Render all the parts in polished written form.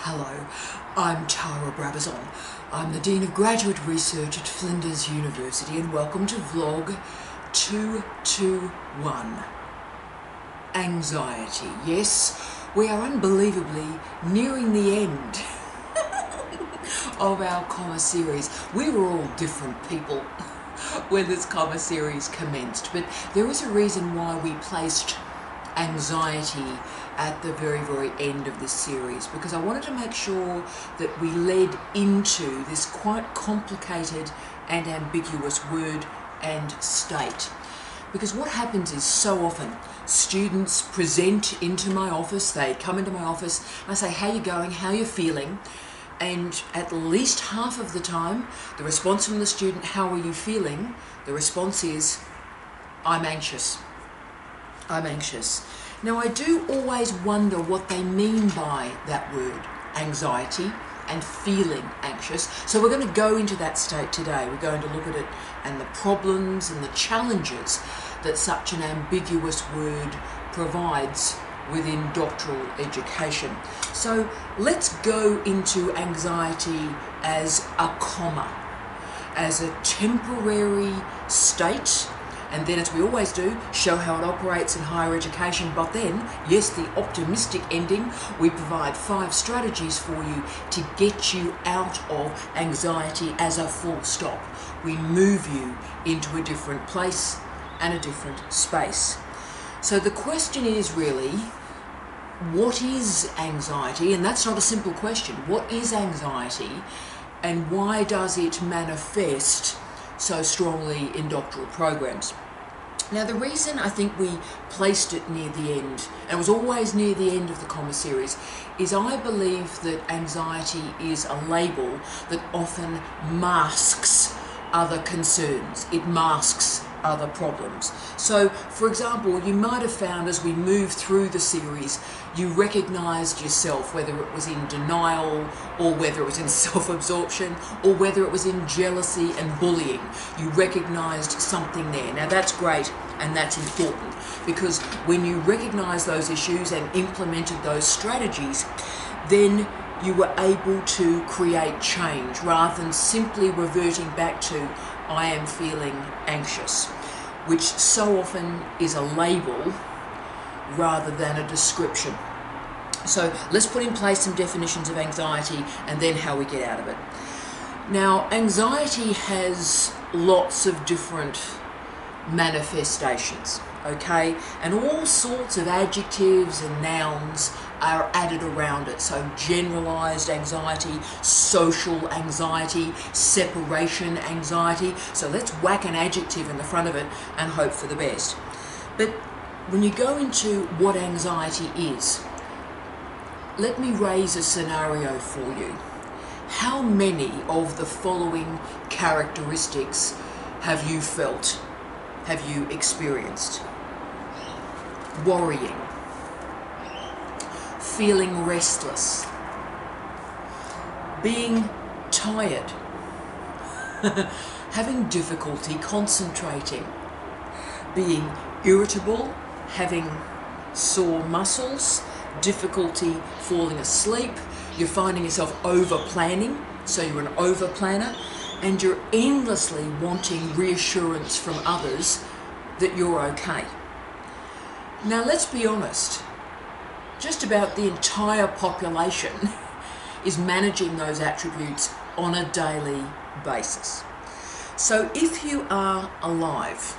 Hello, I'm Tara Brabazon. I'm the Dean of Graduate Research at Flinders University, and welcome to Vlog 221. Anxiety. Yes, we are unbelievably nearing the end of our comma series. We were all different people when this comma series commenced, but there is a reason why we placed anxiety at the very end of this series, because I wanted to make sure that we led into this quite complicated and ambiguous word and state. Because what happens is, so often students present into my office, they come into my office, I say, how you going, how you feeling? And at least half of the time, the response from the student, how are you feeling? The response is, I'm anxious. I'm anxious. Now, I do always wonder what they mean by that word, anxiety and feeling anxious. So we're going to go into that state today. We're going to look at it and the problems and the challenges that such an ambiguous word provides within doctoral education. So let's go into anxiety as a comma, as a temporary state, and then, as we always do, show how it operates in higher education. But then, yes, the optimistic ending, we provide 5 strategies for you to get you out of anxiety as a full stop. We move you into a different place and a different space. So the question is really, what is anxiety? And that's not a simple question. What is anxiety, and why does it manifest so strongly in doctoral programs? Now, the reason I think we placed it near the end, and it was always near the end of the comma series, is I believe that anxiety is a label that often masks other concerns. It masks other problems. So, for example, you might have found as we move through the series, you recognized yourself, whether it was in denial, or whether it was in self-absorption, or whether it was in jealousy and bullying. You recognized something there. Now, that's great and that's important, because when you recognize those issues and implemented those strategies, then you were able to create change rather than simply reverting back to I am feeling anxious, which so often is a label rather than a description. So let's put in place some definitions of anxiety and then how we get out of it. Now, anxiety has lots of different manifestations, okay? And all sorts of adjectives and nouns are added around it. So generalized anxiety, social anxiety, separation anxiety. So let's whack an adjective in the front of it and hope for the best. But when you go into what anxiety is, let me raise a scenario for you. How many of the following characteristics have you felt? Have you experienced? Worrying, feeling restless, being tired, having difficulty concentrating, being irritable, having sore muscles, difficulty falling asleep, you're finding yourself over-planning, so you're an over-planner, and you're endlessly wanting reassurance from others that you're okay. Now, let's be honest, just about the entire population is managing those attributes on a daily basis. So if you are alive,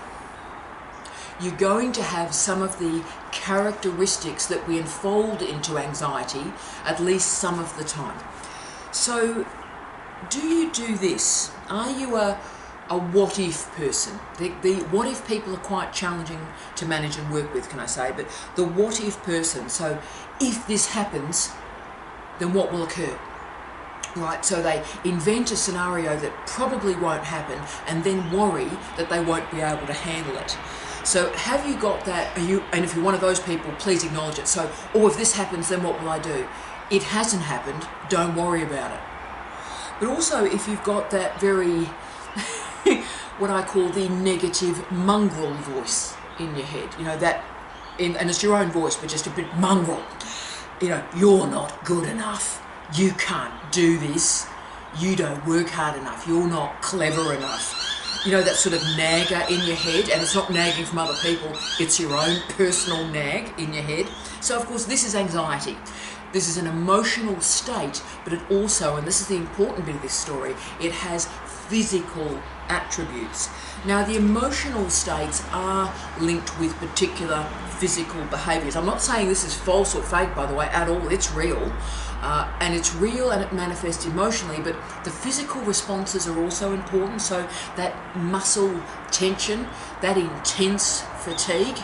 you're going to have some of the characteristics that we enfold into anxiety at least some of the time. So do you do this? Are you a what if person? The what if people are quite challenging to manage and work with, can I say, but the what if person, so if this happens, then what will occur? Right, so they invent a scenario that probably won't happen and then worry that they won't be able to handle it. So have you got that? And if you're one of those people, please acknowledge it. So, oh, if this happens, then what will I do? It hasn't happened, don't worry about it. But also, if you've got that very, what I call the negative mongrel voice in your head, you know, that, and it's your own voice, but just a bit mongrel. You know, you're not good enough. you can't do this, you don't work hard enough, you're not clever enough. You know, that sort of nagger in your head, and it's not nagging from other people, it's your own personal nag in your head. So of course this is anxiety. This is an emotional state, but it also, and this is the important bit of this story, it has physical attributes. Now the emotional states are linked with particular physical behaviours. I'm not saying this is false or fake, by the way, at all. It's real. And it's real and it manifests emotionally, but the physical responses are also important. So that muscle tension, that intense fatigue,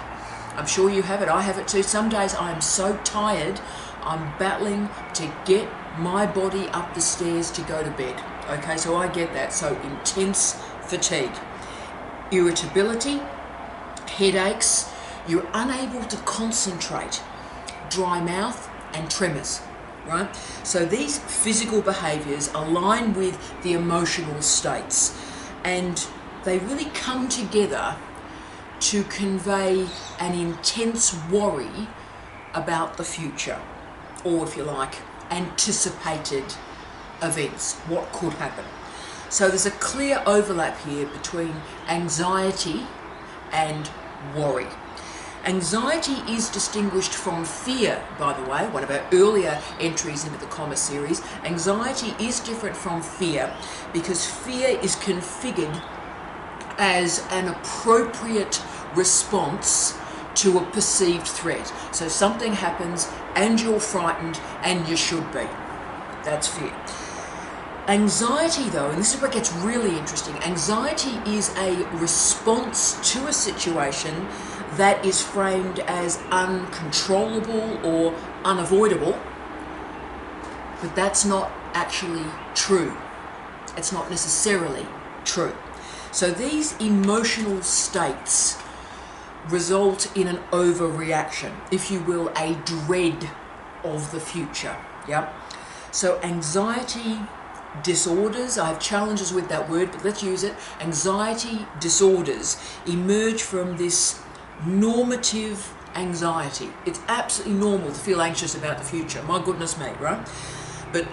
I'm sure you have it, I have it too. Some days I am so tired, I'm battling to get my body up the stairs to go to bed. Okay, so I get that. So intense fatigue, irritability, headaches, you're unable to concentrate, dry mouth and tremors. Right? So these physical behaviours align with the emotional states, and they really come together to convey an intense worry about the future, or if you like, anticipated events, what could happen. So there's a clear overlap here between anxiety and worry. Anxiety is distinguished from fear, by the way, one of our earlier entries into the comma series. Anxiety is different from fear because fear is configured as an appropriate response to a perceived threat. So something happens and you're frightened, and you should be. That's fear. Anxiety, though, and this is where it gets really interesting, anxiety is a response to a situation that is framed as uncontrollable or unavoidable, but that's not actually true. It's not necessarily true. So these emotional states result in an overreaction, if you will, a dread of the future. Yep. So anxiety disorders, I have challenges with that word, but let's use it. Anxiety disorders emerge from this normative anxiety. It's absolutely normal to feel anxious about the future. My goodness me, right? But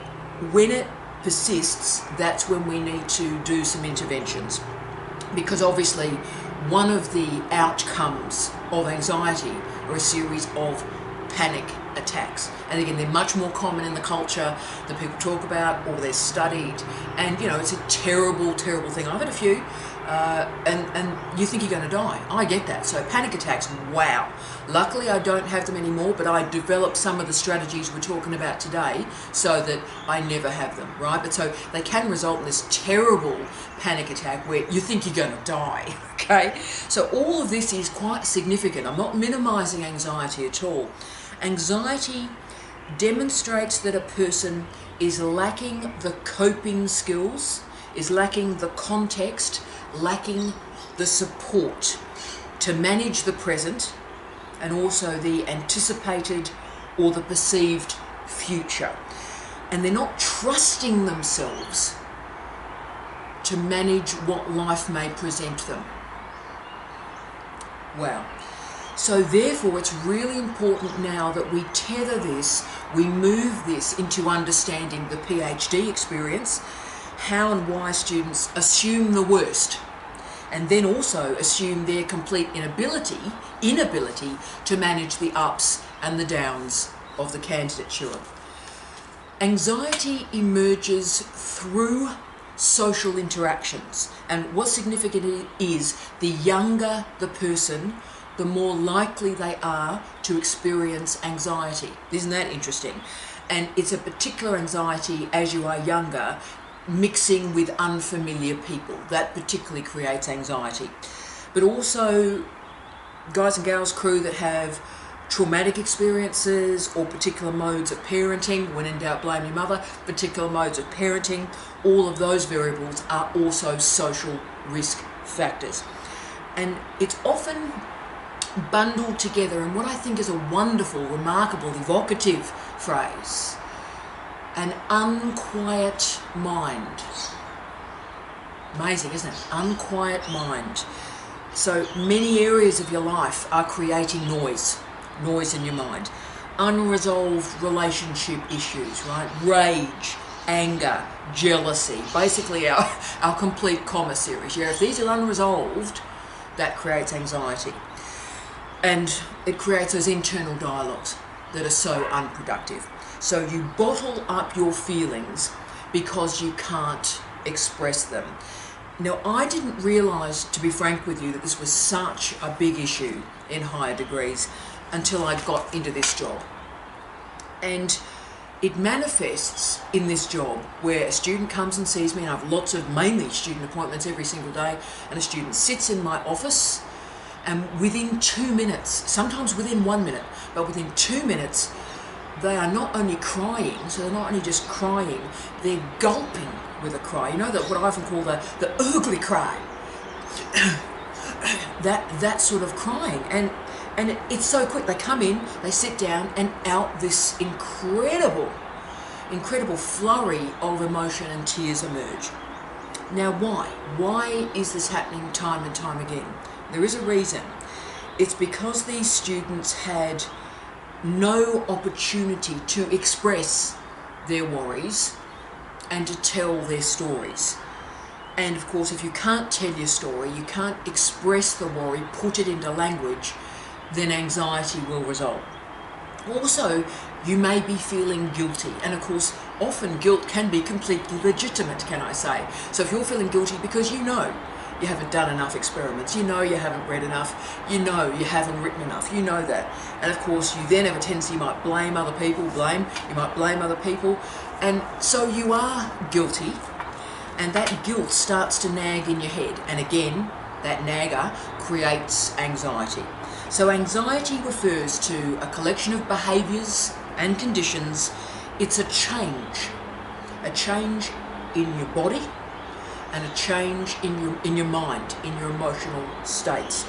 when it persists, that's when we need to do some interventions. Because obviously one of the outcomes of anxiety are a series of panic attacks. And again, they're much more common in the culture that people talk about or they're studied. And, you know, it's a terrible, terrible thing. I've had a few, and you think you're going to die. I get that. So panic attacks, wow. Luckily, I don't have them anymore, but I developed some of the strategies we're talking about today so that I never have them, right? But so they can result in this terrible panic attack where you think you're going to die, okay? So all of this is quite significant. I'm not minimizing anxiety at all. Anxiety demonstrates that a person is lacking the coping skills, is lacking the context, lacking the support to manage the present and also the anticipated or the perceived future. And they're not trusting themselves to manage what life may present them. Wow. So therefore, it's really important now that we tether this, we move this into understanding the PhD experience, how and why students assume the worst, and then also assume their complete inability to manage the ups and the downs of the candidature. Anxiety emerges through social interactions, and what's significant is the younger the person, the more likely they are to experience anxiety. Isn't that interesting? And it's a particular anxiety as you are younger, mixing with unfamiliar people. That particularly creates anxiety. But also guys and girls crew that have traumatic experiences or particular modes of parenting, when in doubt blame your mother, particular modes of parenting, all of those variables are also social risk factors. And it's often bundled together in what I think is a wonderful, remarkable, evocative phrase: an unquiet mind. Amazing, isn't it? Unquiet mind. So many areas of your life are creating noise in your mind. unresolved relationship issues, right? Rage, anger, jealousy, basically our complete comma series. Yeah, if these are unresolved, that creates anxiety. And it creates those internal dialogues that are so unproductive. So you bottle up your feelings because you can't express them. Now, I didn't realise, to be frank with you, that this was such a big issue in higher degrees until I got into this job. And it manifests in this job where a student comes and sees me, and I have lots of mainly student appointments every single day, and a student sits in my office, and within 2 minutes, sometimes within 1 minute, but within 2 minutes, they are not only crying, so they're not only just crying, they're gulping with a cry. You know, that what I often call the ugly cry. that sort of crying. And it's so quick. They come in, they sit down, and out this incredible flurry of emotion and tears emerge. Now, why? Why is this happening time and time again? There is a reason. It's because these students had no opportunity to express their worries and to tell their stories. And of course, if you can't tell your story, you can't express the worry, put it into language, then anxiety will result. Also, you may be feeling guilty, and of course, often guilt can be completely legitimate, can I say. So if you're feeling guilty because you know you haven't done enough experiments, you know you haven't read enough, you know you haven't written enough, you know that. And of course, you then have a tendency, you might blame other people, and so you are guilty, and that guilt starts to nag in your head, and again, that nagger creates anxiety. So anxiety refers to a collection of behaviours and conditions. It's a change in your body, and a change in your mind, in your emotional states.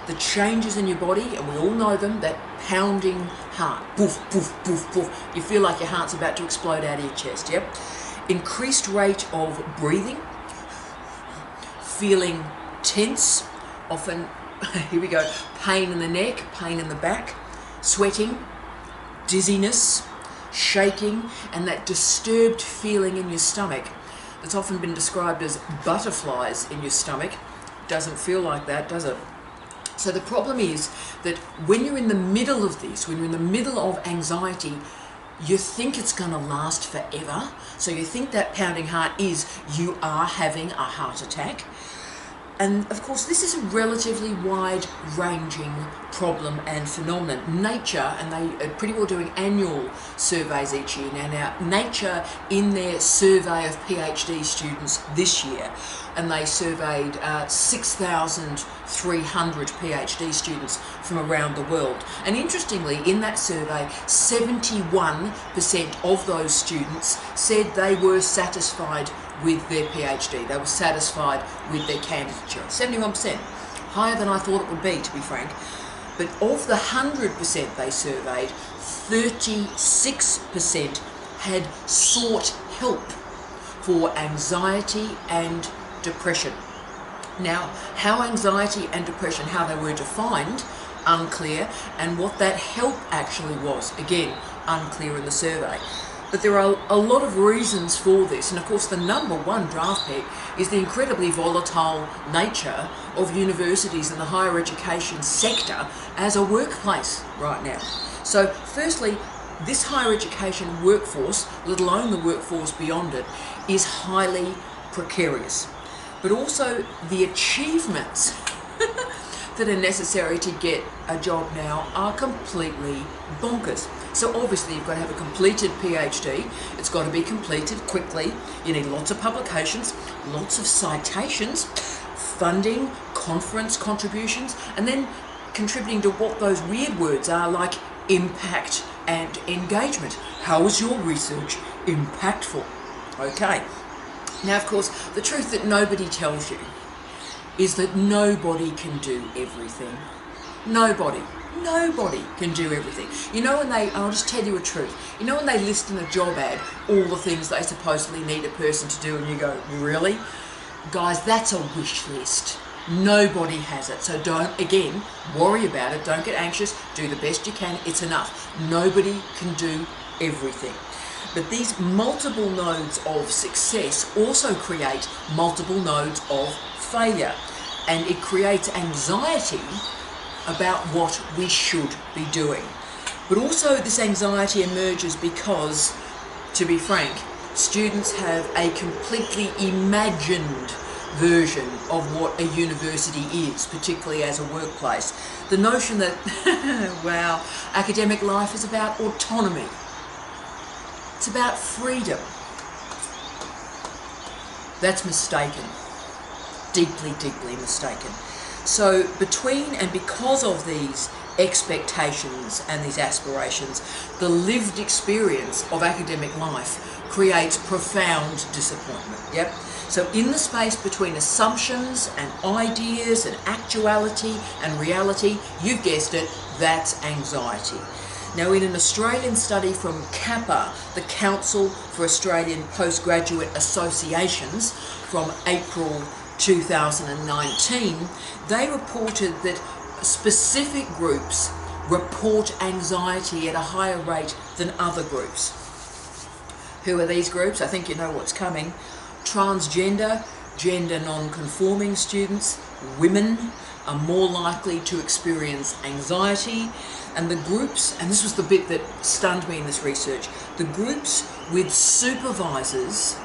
The changes in your body, and we all know them, that pounding heart, poof, poof, poof, poof. You feel like your heart's about to explode out of your chest, yep? Increased rate of breathing, feeling tense, often, here we go, pain in the neck, pain in the back, sweating, dizziness, shaking, and that disturbed feeling in your stomach that's often been described as butterflies in your stomach. Doesn't feel like that, does it? So the problem is that when you're in the middle of this, when you're in the middle of anxiety, you think it's going to last forever. So you think that pounding heart is you are having a heart attack. And of course, this is a relatively wide-ranging problem and phenomenon. Nature, and they are pretty well doing annual surveys each year now. Nature, in their survey of PhD students this year, and they surveyed 6,300 PhD students from around the world. And interestingly, in that survey, 71% of those students said they were satisfied with their PhD. They were satisfied with their candidature. 71%. Higher than I thought it would be, to be frank. But of the 100% they surveyed, 36% had sought help for anxiety and depression. Now, how anxiety and depression, how they were defined, unclear, and what that help actually was, again, unclear in the survey. But there are a lot of reasons for this, and of course the number one draft pick is the incredibly volatile nature of universities and the higher education sector as a workplace right now. So firstly, this higher education workforce, let alone the workforce beyond it, is highly precarious. But also the achievements that are necessary to get a job now are completely bonkers. So obviously you've got to have a completed PhD. It's got to be completed quickly. You need lots of publications, lots of citations, funding, conference contributions, and then contributing to what those weird words are like impact and engagement. How is your research impactful? Okay. Now, of course, the truth that nobody tells you is that nobody can do everything. Nobody can do everything. You know, when I'll just tell you a truth. You know when they list in a job ad all the things they supposedly need a person to do, and you go, really? Guys, that's a wish list. Nobody has it. So don't, again, worry about it. Don't get anxious. Do the best you can. It's enough. Nobody can do everything. But these multiple nodes of success also create multiple nodes of failure. And it creates anxiety about what we should be doing. But also this anxiety emerges because, to be frank, students have a completely imagined version of what a university is, particularly as a workplace. The notion that, wow, academic life is about autonomy. It's about freedom. That's mistaken. Deeply, deeply mistaken. So between and because of these expectations and these aspirations, the lived experience of academic life creates profound disappointment. Yep. So in the space between assumptions and ideas and actuality and reality, you've guessed it, that's anxiety. Now, in an Australian study from CAPA, the Council for Australian Postgraduate Associations, from April 2019, they reported that specific groups report anxiety at a higher rate than other groups. Who are these groups? I think you know what's coming. Transgender, gender non-conforming students, women are more likely to experience anxiety, and the groups, and this was the bit that stunned me in this research, the groups with supervisors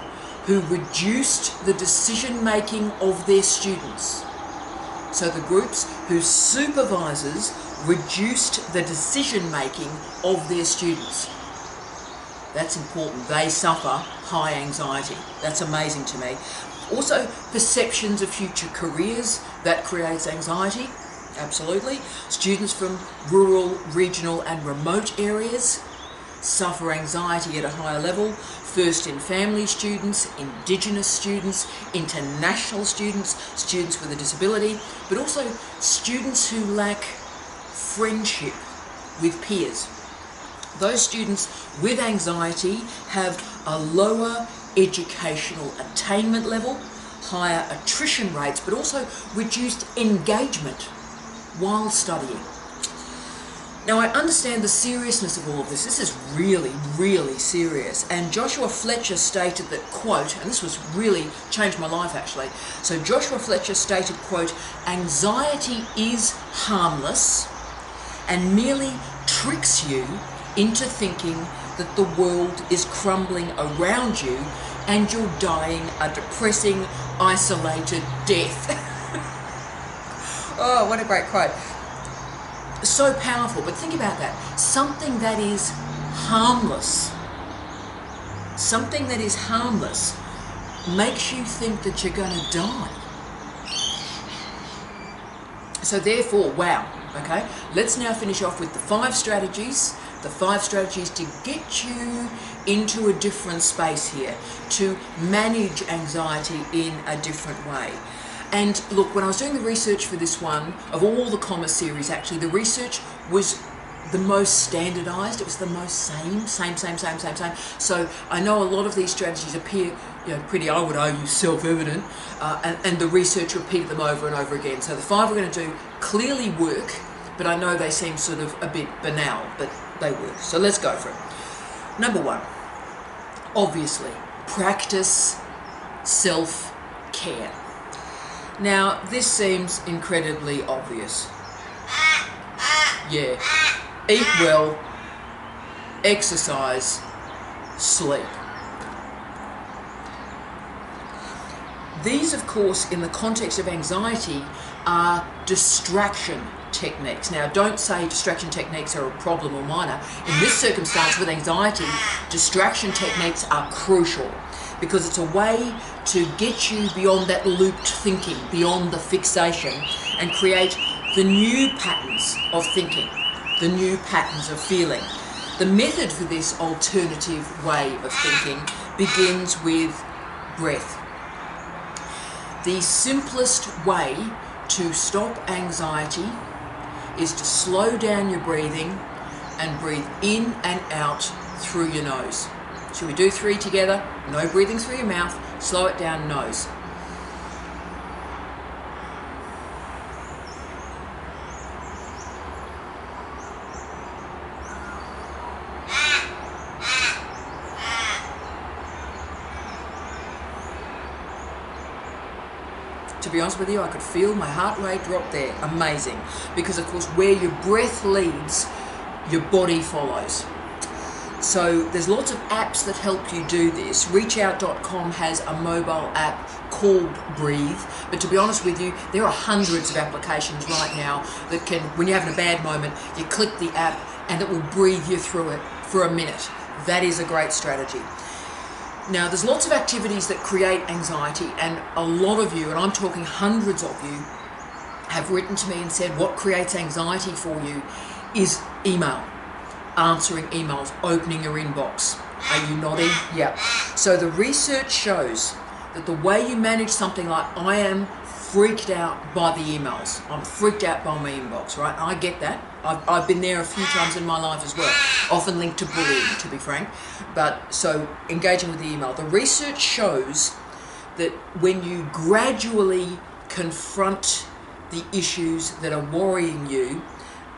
who reduced the decision-making of their students. So the groups whose supervisors reduced the decision-making of their students. That's important. They suffer high anxiety. That's amazing to me. Also, perceptions of future careers, that creates anxiety. Absolutely. Students from rural, regional and remote areas suffer anxiety at a higher level. First in family students, Indigenous students, international students, students with a disability, but also students who lack friendship with peers. Those students with anxiety have a lower educational attainment level, higher attrition rates, but also reduced engagement while studying. Now, I understand the seriousness of all of this. This is really, really serious. And Joshua Fletcher stated that, quote, and this was really changed my life actually. So Joshua Fletcher stated, quote, "Anxiety is harmless and merely tricks you into thinking that the world is crumbling around you and you're dying a depressing, isolated death." Oh, what a great quote. So powerful, but think about that. Something that is harmless, makes you think that you're going to die. So therefore, wow, okay, let's now finish off with the 5 strategies to get you into a different space here, to manage anxiety in a different way. And look, when I was doing the research for this one, of all the comma series actually, the research was the most standardized. It was the most same. So I know a lot of these strategies appear, pretty, I would argue, self-evident, and the research repeated them over and over again. So the 5 we're going to do clearly work, but I know they seem sort of a bit banal, but they work. So let's go for it. Number 1, obviously, practice self-care. Now, this seems incredibly obvious. Yeah. Eat well, exercise, sleep. These, of course, in the context of anxiety, are distraction techniques. Now, don't say distraction techniques are a problem or minor. In this circumstance with anxiety, distraction techniques are crucial, because it's a way to get you beyond that looped thinking, beyond the fixation, and create the new patterns of thinking, the new patterns of feeling. The method for this alternative way of thinking begins with breath. The simplest way to stop anxiety is to slow down your breathing and breathe in and out through your nose. Should we do 3 together? No breathing through your mouth. Slow it down, nose. to be honest with you, I could feel my heart rate drop there. Amazing. Because, of course, where your breath leads, your body follows. So there's lots of apps that help you do this. Reachout.com has a mobile app called Breathe, but to be honest with you, there are hundreds of applications right now that can, when you're having a bad moment, you click the app and it will breathe you through it for a minute. That is a great strategy. Now, there's lots of activities that create anxiety, and a lot of you, and I'm talking hundreds of you, have written to me and said what creates anxiety for you is email. Answering emails, opening your inbox. Are you nodding? Yeah. So the research shows that the way you manage something like, I am freaked out by the emails. I'm freaked out by my inbox, right? I get that. I've been there a few times in my life as well, often linked to bullying, to be frank. But so engaging with the email. The research shows that when you gradually confront the issues that are worrying you,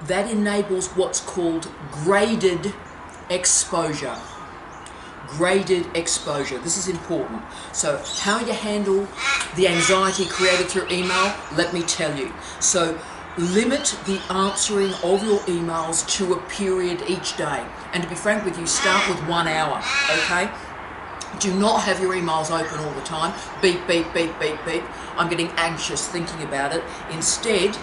that enables what's called graded exposure. Graded exposure. This is important. So how you handle the anxiety created through email, let me tell you. So limit the answering of your emails to a period each day. And to be frank with you, start with 1 hour, okay? Do not have your emails open all the time. Beep, beep, beep, beep, beep. I'm getting anxious thinking about it. Instead,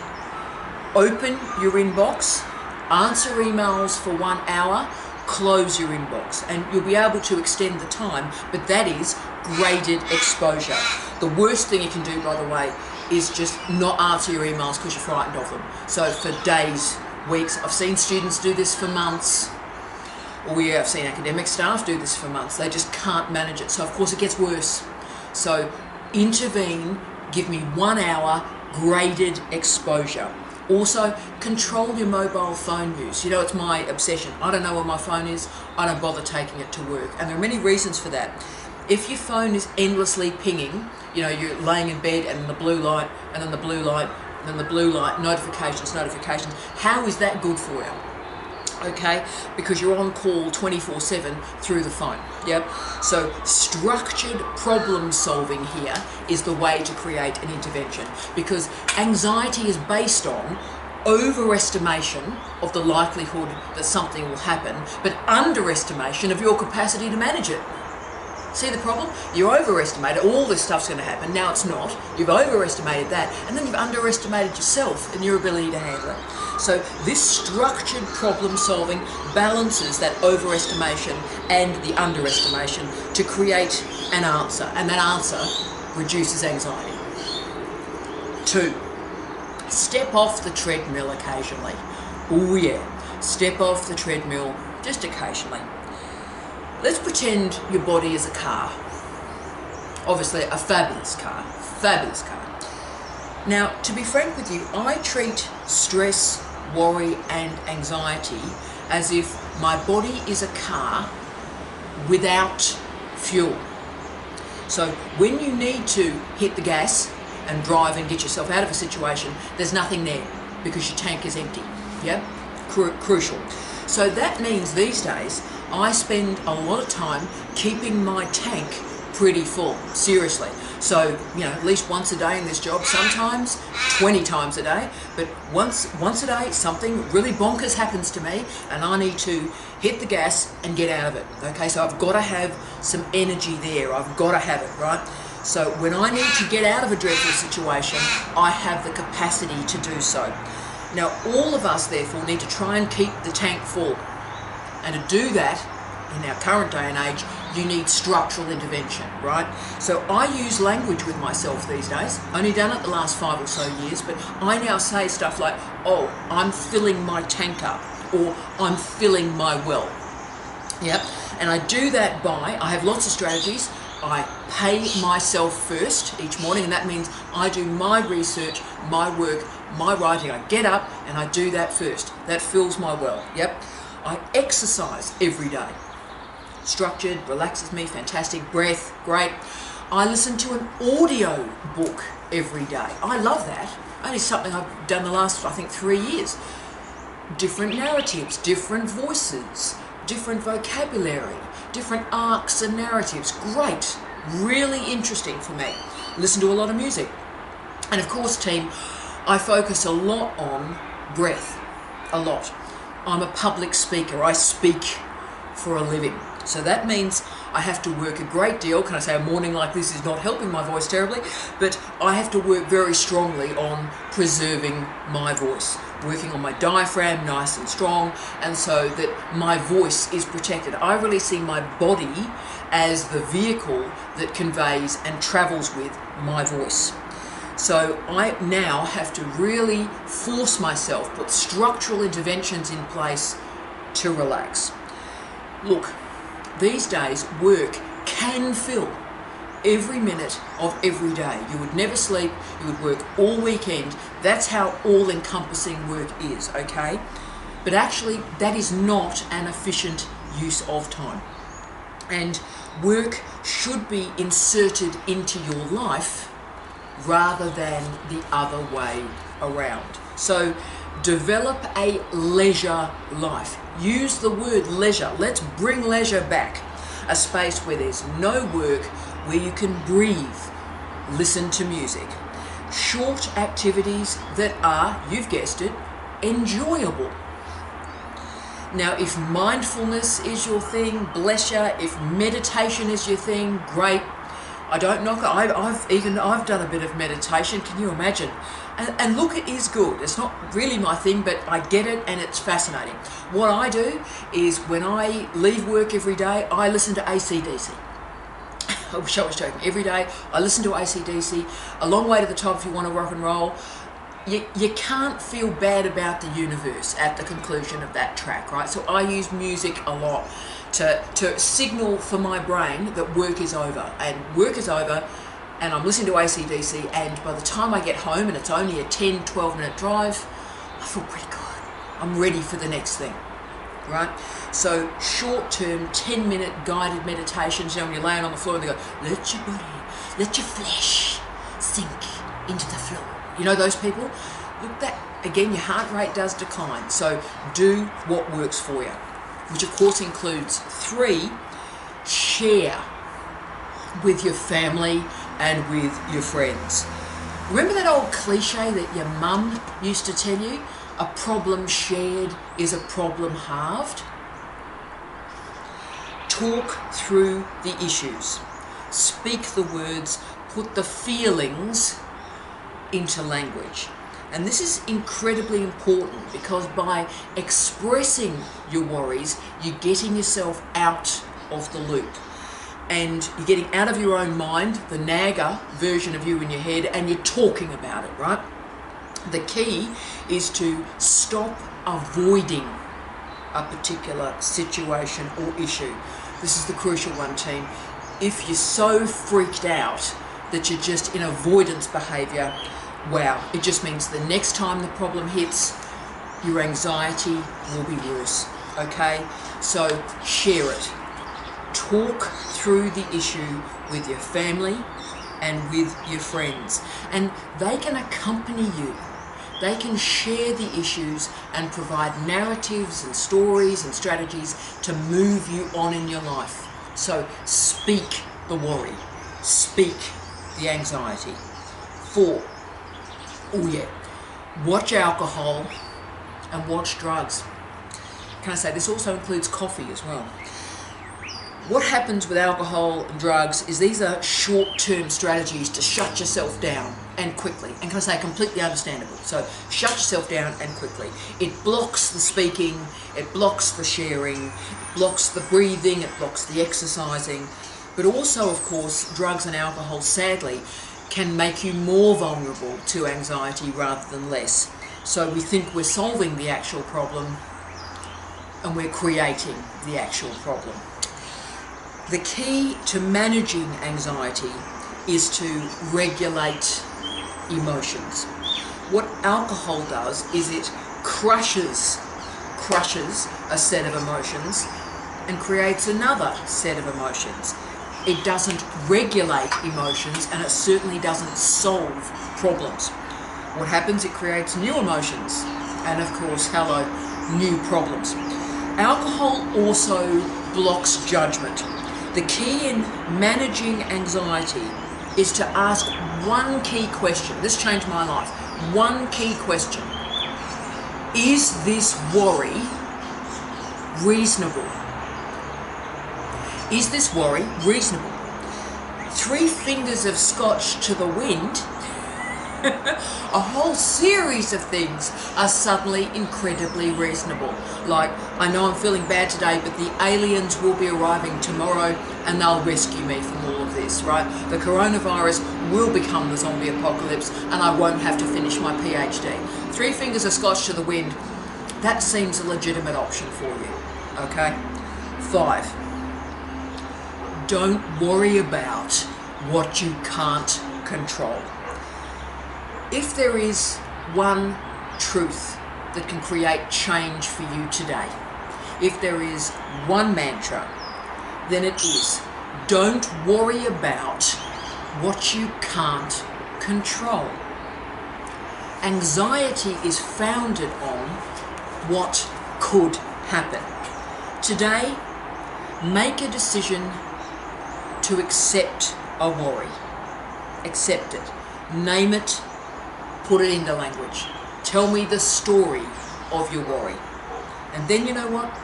open your inbox, answer emails for 1 hour, close your inbox, and you'll be able to extend the time, but that is graded exposure. The worst thing you can do, by the way, is just not answer your emails because you're frightened of them. So for days, weeks, I've seen students do this for months, or I've seen academic staff do this for months. They just can't manage it. So of course it gets worse. So intervene, give me 1 hour graded exposure. Also, control your mobile phone use. You know, it's my obsession. I don't know where my phone is. I don't bother taking it to work. And there are many reasons for that. If your phone is endlessly pinging, you know, you're laying in bed and the blue light, and then the blue light, and then the blue light, notifications, how is that good for you? Okay, because you're on call 24/7 through the phone. Yep. So structured problem solving here is the way to create an intervention, because anxiety is based on overestimation of the likelihood that something will happen, but underestimation of your capacity to manage it. See the problem? You overestimated all this stuff's going to happen. Now it's not. You've overestimated that, and then you've underestimated yourself and your ability to handle it. So this structured problem solving balances that overestimation and the underestimation to create an answer, and that answer reduces anxiety. 2, step off the treadmill occasionally. Oh yeah, step off the treadmill just occasionally. Let's pretend your body is a car. Obviously a fabulous car. Now, to be frank with you, I treat stress, worry and anxiety as if my body is a car without fuel. So when you need to hit the gas and drive and get yourself out of a situation, there's nothing there because your tank is empty. Yeah? Crucial. So that means these days I spend a lot of time keeping my tank pretty full, seriously. So, you know, at least once a day in this job, sometimes 20 times a day, but once a day something really bonkers happens to me and I need to hit the gas and get out of it. Okay, so I've got to have some energy there. I've got to have it, right? So when I need to get out of a dreadful situation, I have the capacity to do so. Now, all of us, therefore, need to try and keep the tank full. And to do that, in our current day and age, you need structural intervention, right? So I use language with myself these days. Only done it the last 5 or so years, but I now say stuff like, oh, I'm filling my tank up, or I'm filling my well. Yep. And I do that by, I have lots of strategies. I pay myself first each morning, and that means I do my research, my work, my writing. I get up and I do that first. That fills my well. Yep. I exercise every day. Structured, relaxes me, fantastic. Breath, great. I listen to an audio book every day. I love that. Only something I've done the last, I think, 3 years. Different narratives, different voices, different vocabulary, different arcs and narratives. Great. Really interesting for me. Listen to a lot of music. And of course, team, I focus a lot on breath, a lot. I'm a public speaker. I speak for a living. So that means I have to work a great deal. Can I say a morning like this is not helping my voice terribly, but I have to work very strongly on preserving my voice, working on my diaphragm nice and strong, and so that my voice is protected. I really see my body as the vehicle that conveys and travels with my voice. So I now have to really force myself, put structural interventions in place to relax. Look, these days work can fill every minute of every day. You would never sleep, you would work all weekend. That's how all-encompassing work is, okay? But actually, that is not an efficient use of time. And work should be inserted into your life rather than the other way around. So develop a leisure life. Use the word leisure. Let's bring leisure back. A space where there's no work, where you can breathe, listen to music. Short activities that are, you've guessed it, enjoyable. Now, if mindfulness is your thing, bless you. If meditation is your thing, great. I don't knock it. I've done a bit of meditation. Can you imagine? And look, it is good. It's not really my thing, but I get it and it's fascinating. What I do is when I leave work every day, I listen to AC/DC. I wish I was joking. Every day I listen to AC/DC. A Long Way to the Top if you want to rock and roll. You can't feel bad about the universe at the conclusion of that track, right? So I use music a lot to signal for my brain that work is over. And work is over, and I'm listening to AC/DC, and by the time I get home, and it's only a 10, 12-minute drive, I feel pretty good. I'm ready for the next thing, right? So short-term, 10-minute guided meditations, you know, when you're laying on the floor and they go, let your body, let your flesh sink into the floor. You know those people? Look, that again, your heart rate does decline. So do what works for you, which of course includes 3, share with your family and with your friends. Remember that old cliche that your mum used to tell you? A problem shared is a problem halved. Talk through the issues. Speak the words, put the feelings into language. And this is incredibly important because by expressing your worries, you're getting yourself out of the loop. And you're getting out of your own mind, the nagger version of you in your head, and you're talking about it, right? The key is to stop avoiding a particular situation or issue. This is the crucial one, team. If you're so freaked out that you're just in avoidance behavior, wow, it just means the next time the problem hits, your anxiety will be worse, okay? So share it. Talk through the issue with your family and with your friends. And they can accompany you. They can share the issues and provide narratives and stories and strategies to move you on in your life. So speak the worry. Speak the anxiety. 4, oh yeah, watch alcohol and watch drugs. Can I say this also includes coffee as well? What happens with alcohol and drugs is these are short-term strategies to shut yourself down and quickly. And can I say completely understandable? So shut yourself down and quickly. It blocks the speaking, it blocks the sharing, it blocks the breathing, it blocks the exercising. But also, of course, drugs and alcohol, sadly, can make you more vulnerable to anxiety rather than less. So we think we're solving the actual problem and we're creating the actual problem. The key to managing anxiety is to regulate emotions. What alcohol does is it crushes a set of emotions and creates another set of emotions. It doesn't regulate emotions, and it certainly doesn't solve problems. What happens? It creates new emotions and, of course, hello, new problems. Alcohol also blocks judgment. The key in managing anxiety is to ask one key question. This changed my life. One key question. Is this worry reasonable? Is this worry reasonable? 3 fingers of scotch to the wind, a whole series of things are suddenly incredibly reasonable. Like, I know I'm feeling bad today, but the aliens will be arriving tomorrow and they'll rescue me from all of this, right? The coronavirus will become the zombie apocalypse and I won't have to finish my PhD. 3 fingers of scotch to the wind, that seems a legitimate option for you, okay? 5, don't worry about what you can't control. If there is one truth that can create change for you today, if there is one mantra, then it is, don't worry about what you can't control. Anxiety is founded on what could happen. Today, make a decision to accept a worry. Accept it. Name it. Put it into language. Tell me the story of your worry. And then you know what?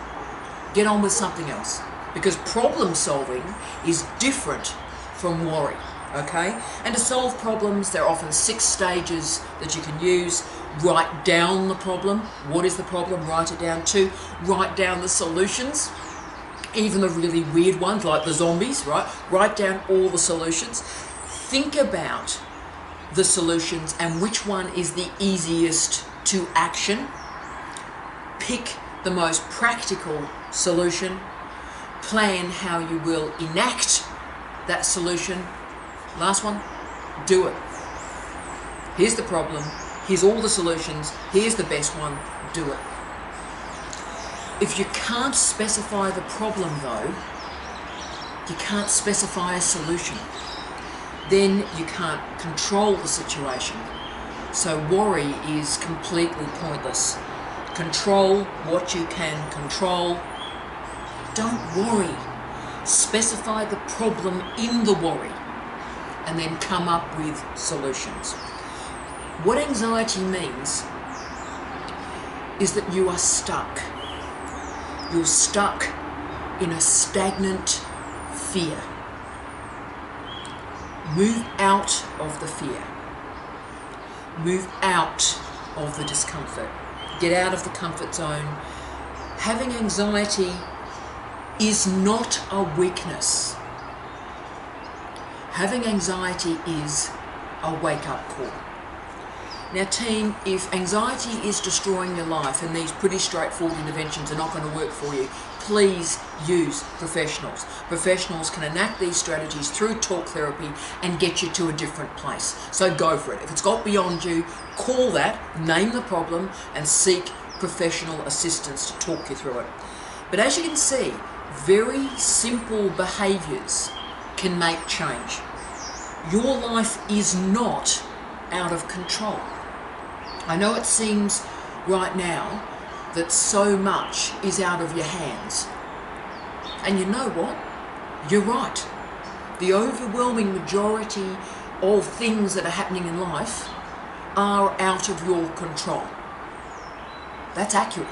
Get on with something else. Because problem solving is different from worry. Okay? And to solve problems, there are often 6 stages that you can use. Write down the problem. What is the problem? Write it down. 2, write down the solutions. Even the really weird ones like the zombies, right? Write down all the solutions. Think about the solutions and which one is the easiest to action. Pick the most practical solution. Plan how you will enact that solution. Last one, do it. Here's the problem. Here's all the solutions. Here's the best one. Do it. If you can't specify the problem though, you can't specify a solution. Then you can't control the situation. So worry is completely pointless. Control what you can control. Don't worry. Specify the problem in the worry and then come up with solutions. What anxiety means is that you are stuck. You're stuck in a stagnant fear. Move out of the fear. Move out of the discomfort. Get out of the comfort zone. Having anxiety is not a weakness. Having anxiety is a wake-up call. Now team, if anxiety is destroying your life and these pretty straightforward interventions are not going to work for you, please use professionals. Professionals can enact these strategies through talk therapy and get you to a different place. So go for it. If it's got beyond you, call that, name the problem and seek professional assistance to talk you through it. But as you can see, very simple behaviours can make change. Your life is not out of control. I know it seems right now that so much is out of your hands. And you know what? You're right. The overwhelming majority of things that are happening in life are out of your control. That's accurate.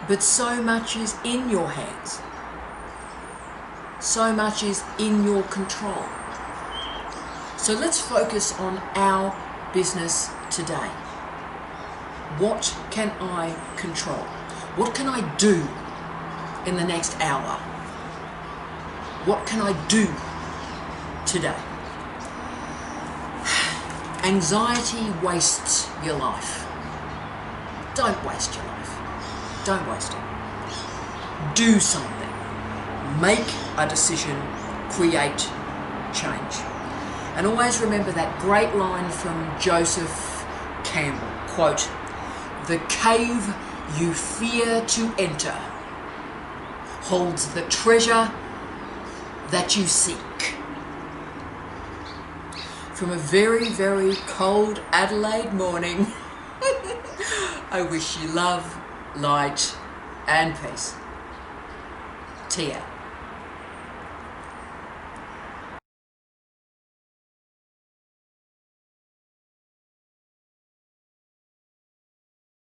But so much is in your hands. So much is in your control. So let's focus on our business today. What can I control? What can I do in the next hour? What can I do today? Anxiety wastes your life. Don't waste your life. Don't waste it. Do something. Make a decision. Create change. And always remember that great line from Joseph Campbell, quote, "The cave you fear to enter holds the treasure that you seek." From a very, very cold Adelaide morning, I wish you love, light and peace. Tia.